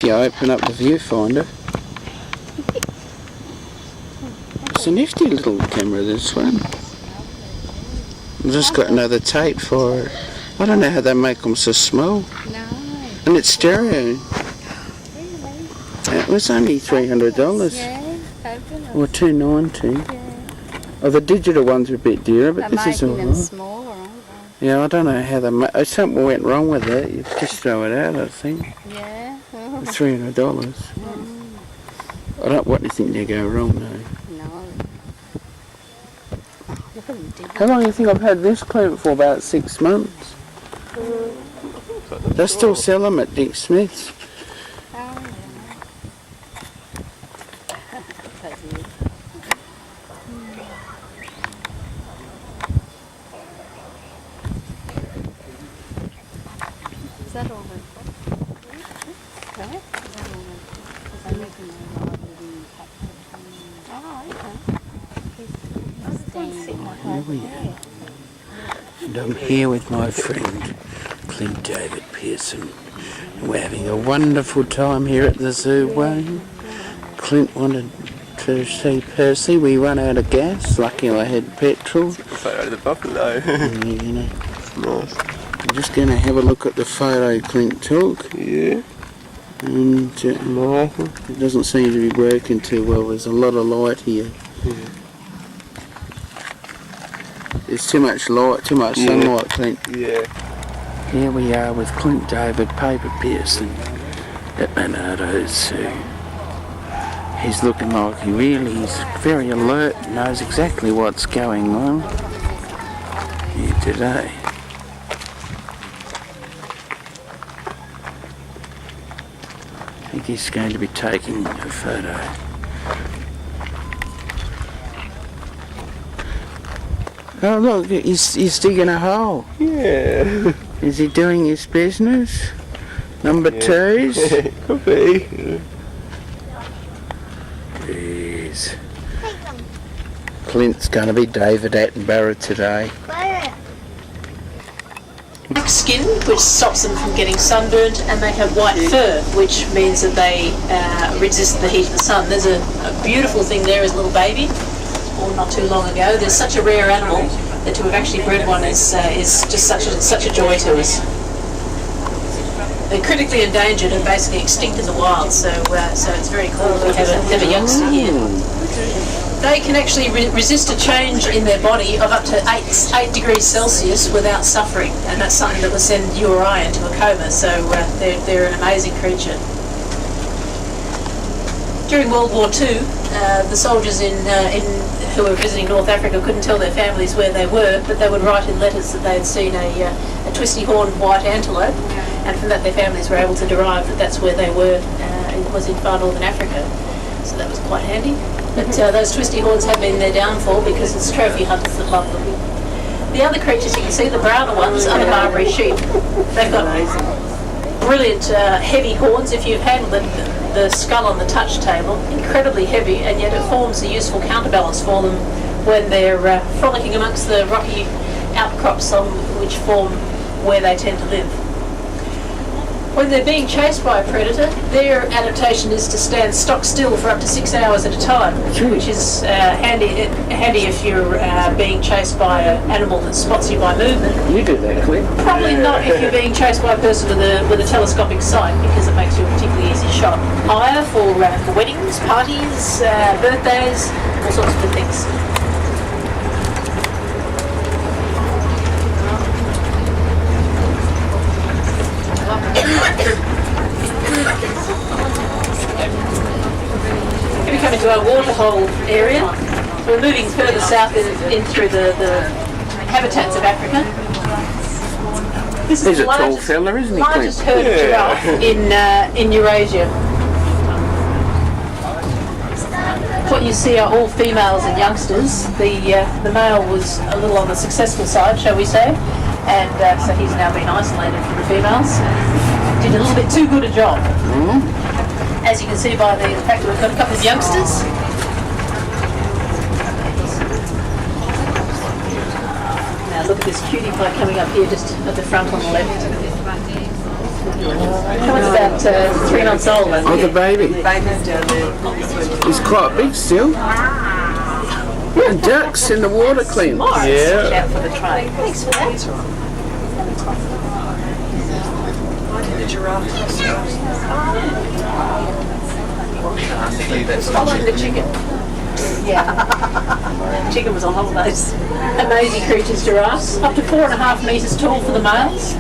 You open up the viewfinder. It's a nifty little camera, this one. I've just got another tape for it. I don't know how they make them so small. No. And it's stereo. Really? It was only $300. Yeah, fabulous. Or $290. Yeah. Oh, the digital ones are a bit dearer, but They're this is making them alright. smaller, aren't Yeah, I don't know how they make. Something went wrong with it. You just throw it out, I think. they? Yeah. $300. I don't want anything to go wrong though. No. Look at them dig. How long do you think I've had this clamp for? About 6 months. They still sell them at Dick Smith's. Oh, Is that all they've got? Right? Is that all they've got? Because they reckon they're Here we are. And I'm here with my friend Clint David Pearson. We're having a wonderful time here at the zoo, Wayne. Clint wanted to see Percy. We run out of gas. Lucky I had petrol. Photo of the buffalo. And we're gonna, Nice. I'm just going to have a look at the photo Clint took. Yeah. And it doesn't seem to be working too well. There's a lot of light here. Yeah. There's too much light, too much sunlight, Clint. Yeah. Here we are with Clint David Paper Pearson at Monarto Zoo. He's looking like he's very alert, knows exactly what's going on here today. I think he's going to be taking a photo. Oh look, he's digging a hole. Yeah. Is he doing his business? Number twos? Could be. Jeez. Clint's going to be David Attenborough today. Black skin, which stops them from getting sunburnt, and they have white fur, which means that they resist the heat of the sun. There's a beautiful thing there as a little baby, born not too long ago. There's such a rare animal that to have actually bred one is just such a joy to us. They're critically endangered and basically extinct in the wild, so it's very cool to have a youngster here. They can actually resist a change in their body of up to 8 degrees Celsius without suffering, and that's something that will send you or I into a coma, so they're an amazing creature. During World War II, the soldiers who were visiting North Africa couldn't tell their families where they were, but they would write in letters that they had seen a twisty-horned white antelope, and from that their families were able to derive that that's where they were. It was in far northern Africa, so that was quite handy. But those twisty horns have been their downfall because it's trophy hunters that love them. The other creatures you can see, the browner ones, are the Barbary sheep. They've got brilliant heavy horns. If you've handled the skull on the touch table, incredibly heavy, and yet it forms a useful counterbalance for them when they're frolicking amongst the rocky outcrops which form where they tend to live. When they're being chased by a predator, their adaptation is to stand stock still for up to 6 hours at a time, which is handy if you're being chased by an animal that spots you by movement. You do that, Clint. Probably not if you're being chased by a person with a telescopic sight, because it makes you a particularly easy shot. Hire for weddings, parties, birthdays, all sorts of good things. Going to come into our waterhole area. We're moving further south in through the habitats of Africa. This He's is a the tall fella, isn't he, largest Clint? herd of giraffe in Eurasia. What you see are all females and youngsters. The male was a little on the successful side, shall we say, and so he's now been isolated from the females. Did a little bit too good a job. As you can see by the fact that we've got a couple of youngsters. Now look at this cutie pie coming up here just at the front on the left. It's about 3 months old. Oh, the baby. Baby's down there. He's quite big still. And ducks in the water, Clint. Yeah. Out for the tray. Thanks for that. The giraffe. I like the chicken. Yeah. Chicken was on holidays. Amazing creatures, giraffes. Up to 4.5 metres tall for the males.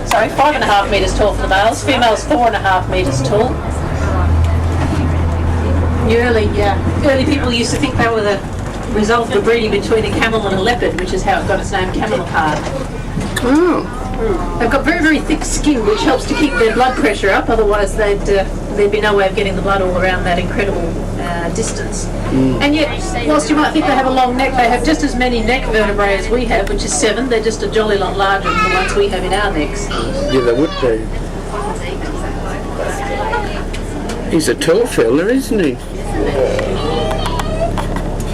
Sorry, 5.5 metres tall for the males. Females 4.5 metres tall. The early people used to think they were the result of a breeding between a camel and a leopard, which is how it got its name, camelopard. Oh. They've got very, very thick skin, which helps to keep their blood pressure up. Otherwise, there'd be no way of getting the blood all around that incredible distance. And yet, whilst you might think they have a long neck, they have just as many neck vertebrae as we have, which is 7. They're just a jolly lot larger than the ones we have in our necks. Yeah, they would be. He's a tall fella, isn't he?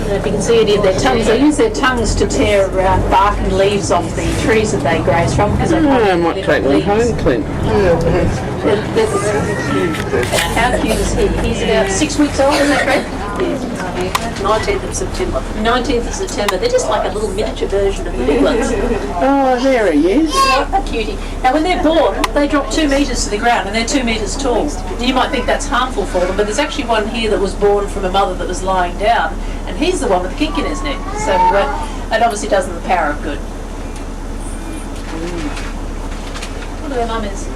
If you can see any of their tongues, they use their tongues to tear bark and leaves off the trees that they graze from. Because they can't I might live take on one leaves. home, Clint. How cute is he? He's about 6 weeks old, is that correct? 19th of September. 19th of September. They're just like a little miniature version of the big ones. Oh, there he is. A cutie. Now, when they're born, they drop 2 metres to the ground, and they're 2 metres tall. You might think that's harmful for them, but there's actually one here that was born from a mother that was lying down, and he's the one with the kink in his neck. So it obviously does them the power of good. Look at their mum is.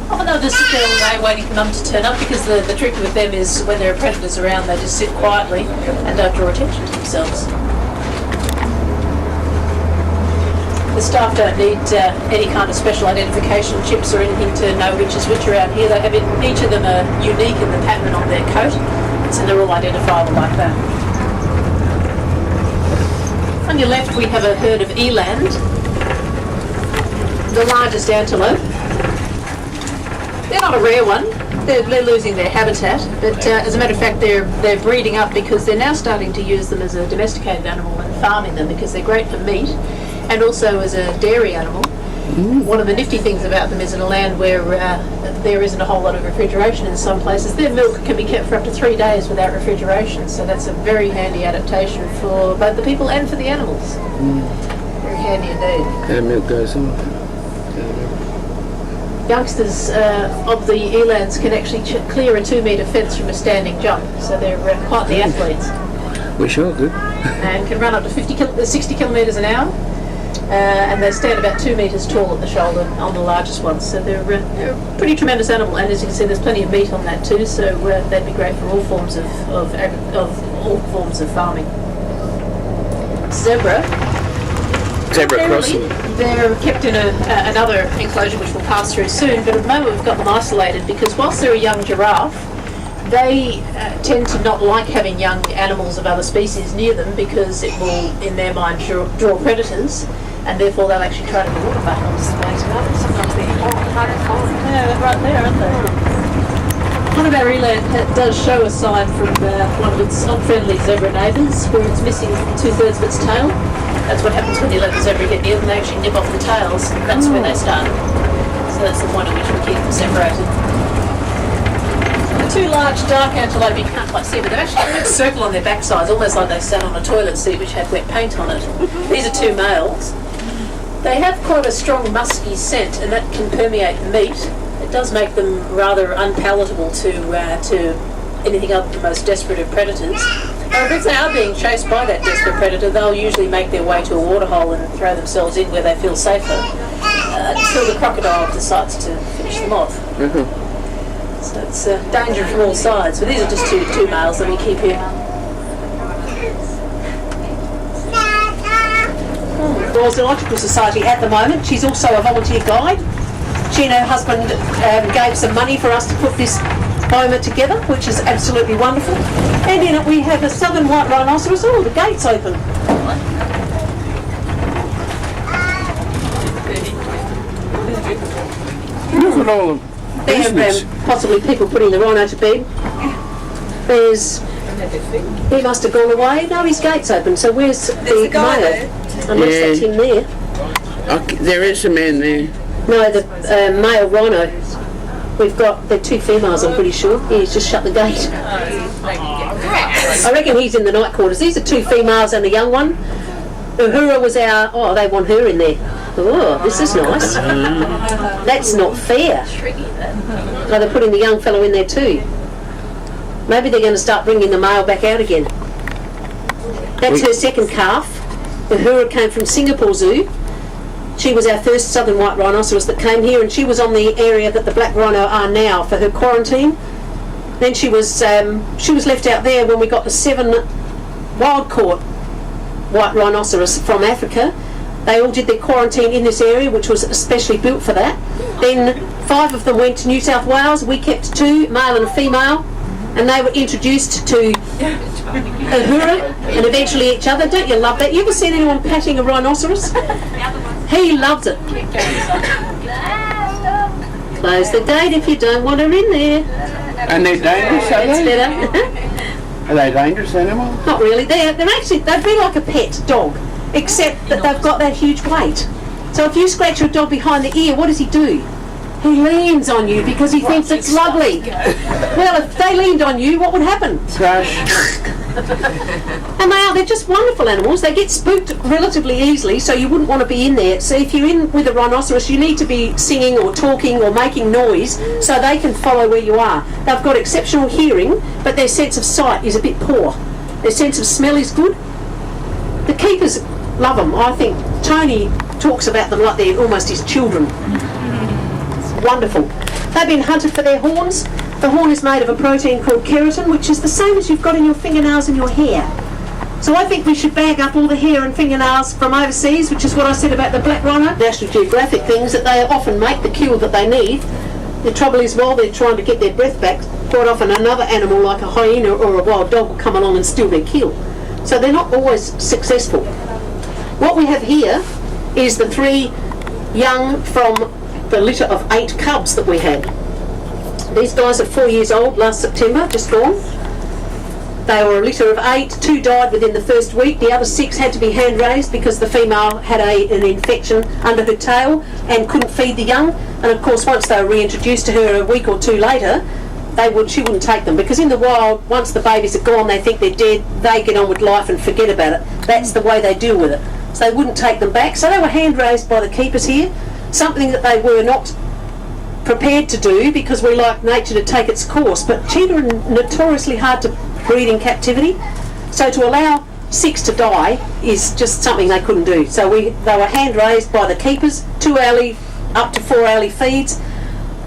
Often they'll just sit there all day waiting for mum to turn up, because the trick with them is when there are predators around, they just sit quietly and don't draw attention to themselves. The staff don't need any kind of special identification chips or anything to know which is which around here. They have each of them are unique in the pattern on their coat, so they're all identifiable like that. On your left we have a herd of eland, the largest antelope. They're not a rare one. They're losing their habitat, but as a matter of fact, they're breeding up because they're now starting to use them as a domesticated animal and farming them because they're great for meat and also as a dairy animal. One of the nifty things about them is in a land where there isn't a whole lot of refrigeration in some places, their milk can be kept for up to 3 days without refrigeration, so that's a very handy adaptation for both the people and for the animals. Very handy indeed. How the milk goes on. Youngsters of the elands can actually clear a 2-metre fence from a standing jump, so they're quite the athletes. Wish I could. And can run up to 60 kilometres an hour, and they stand about 2 metres tall at the shoulder on the largest ones, so they're a pretty tremendous animal. And as you can see, there's plenty of meat on that too, so they'd be great for all forms of farming. Zebra crossing. They're kept in another enclosure which we'll pass through soon, but at the moment we've got them isolated because whilst they're a young giraffe, they tend to not like having young animals of other species near them because it will, in their mind, draw predators, and therefore they'll actually try to be water buffaloes. Sometimes they're hard to find. Yeah, they're right there, aren't they? One of our eland does show a sign from one of its unfriendly zebra neighbours where it's missing 2/3 of its tail. That's what happens when you let the zebra get near them. They actually nip off the tails. That's where they start. So that's the point at which we keep them separated. The 2 large dark antelope, you can't quite see, but they've actually got a circle on their backsides, almost like they sat on a toilet seat which had wet paint on it. These are 2 males. They have quite a strong musky scent, and that can permeate the meat. It does make them rather unpalatable to anything other than the most desperate of predators. However, if they are being chased by that desperate predator, they'll usually make their way to a waterhole and throw themselves in where they feel safer until the crocodile decides to finish them off. So it's danger from all sides. But these are just two males that we keep here. Royal Zoological Society at the moment. She's also a volunteer guide. She and her husband gave some money for us to put this boma together, which is absolutely wonderful. And in it we have a southern white rhinoceros. Oh, the gate's open. Look at all the They business. have possibly people putting the rhino to bed. He must have gone away. No, his gate's open. So where's the guy male? there. Unless Yeah. that's him there. There is a man there. No, the male rhino. We've got the 2 females, I'm pretty sure. He's just shut the gate. I reckon he's in the night quarters. These are 2 females and a young one. Uhura was our... Oh, they want her in there. Oh, this is nice. That's not fair. So they're putting the young fellow in there too. Maybe they're going to start bringing the male back out again. That's her second calf. Uhura came from Singapore Zoo. She was our first southern white rhinoceros that came here, and she was on the area that the black rhino are now for her quarantine. Then she was left out there when we got the 7 wild-caught white rhinoceros from Africa. They all did their quarantine in this area, which was especially built for that. Then 5 of them went to New South Wales. We kept 2, male and a female, and they were introduced to Uhura and eventually each other. Don't you love that? You ever seen anyone patting a rhinoceros? He loves it. Close the gate if you don't want her in there. And they're dangerous, are That's they? better. Are they dangerous animals? Not really. They'd be like a pet dog, except that they've got that huge weight. So if you scratch your dog behind the ear, what does he do? He leans on you because he thinks it's lovely. Well, if they leaned on you, what would happen? Crash. And they're just wonderful animals. They get spooked relatively easily, so you wouldn't want to be in there. So if you're in with a rhinoceros, you need to be singing or talking or making noise so they can follow where you are. They've got exceptional hearing, but their sense of sight is a bit poor. Their sense of smell is good. The keepers love them. I think Tony talks about them like they're almost his children. Wonderful. They've been hunted for their horns. The horn is made of a protein called keratin, which is the same as you've got in your fingernails and your hair. So I think we should bag up all the hair and fingernails from overseas, which is what I said about the black rhino. National Geographic things that they often make the kill that they need. The trouble is, while they're trying to get their breath back, quite often another animal like a hyena or a wild dog will come along and steal their kill. So they're not always successful. What we have here is the 3 young from the litter of 8 cubs that we had. These guys are 4 years old last September, just gone. They were a litter of 8. 2 died within the first week. The other 6 had to be hand raised because the female had an infection under her tail and couldn't feed the young. And of course, once they were reintroduced to her a week or 2 later, she wouldn't take them, because in the wild, once the babies are gone, they think they're dead, they get on with life and forget about it. That's the way they deal with it. So they wouldn't take them back. So they were hand raised by the keepers here, something that they were not prepared to do because we like nature to take its course. But cheetah are notoriously hard to breed in captivity, so to allow 6 to die is just something they couldn't do. So they were hand raised by the keepers, 2 hourly, up to 4 hourly feeds.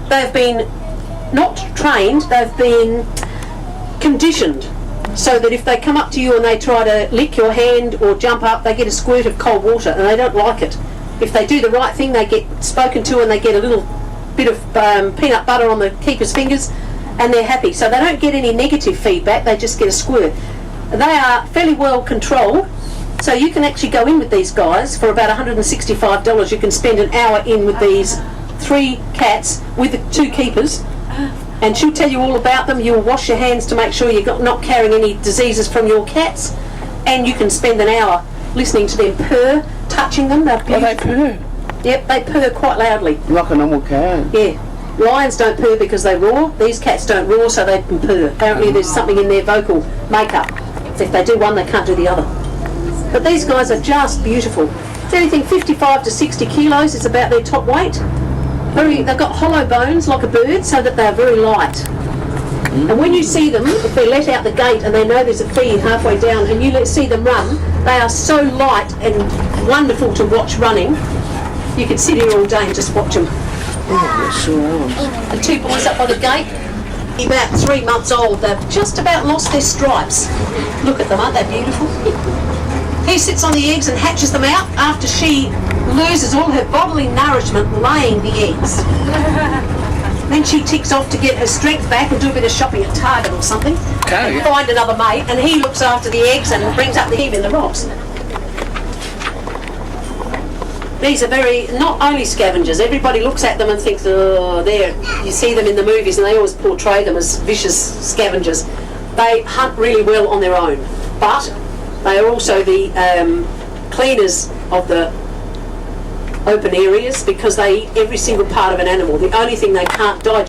They've been not trained, they've been conditioned so that if they come up to you and they try to lick your hand or jump up, they get a squirt of cold water and they don't like it. If they do the right thing, they get spoken to and they get a little bit of peanut butter on the keeper's fingers and they're happy. So they don't get any negative feedback, they just get a squirt. They are fairly well controlled, so you can actually go in with these guys for about $165. You can spend an hour in with these 3 cats with the 2 keepers, and she'll tell you all about them. You'll wash your hands to make sure you're not carrying any diseases from your cats, and you can spend an hour listening to them purr, touching them. They're beautiful. Oh, they purr? Yep, they purr quite loudly. Like a normal cat? Yeah. Lions don't purr because they roar. These cats don't roar, so they can purr. Apparently there's something in their vocal makeup. If they do one, they can't do the other. But these guys are just beautiful. It's anything 55 to 60 kilos is about their top weight. They've got hollow bones like a bird, so that they're very light. And when you see them, if they're let out the gate and they know there's a feed halfway down and you see them run, they are so light and wonderful to watch running. You could sit here all day and just watch them. The 2 boys up by the gate, about 3 months old, they've just about lost their stripes. Look at them, aren't they beautiful? He sits on the eggs and hatches them out after she loses all her bodily nourishment laying the eggs. Then she ticks off to get her strength back and do a bit of shopping at Target or something. And find another mate, and he looks after the eggs and brings up the heave in the rocks. These are not only scavengers. Everybody looks at them and thinks, oh, there. You see them in the movies and they always portray them as vicious scavengers. They hunt really well on their own, but they are also the cleaners of open areas because they eat every single part of an animal. The only thing they can't digest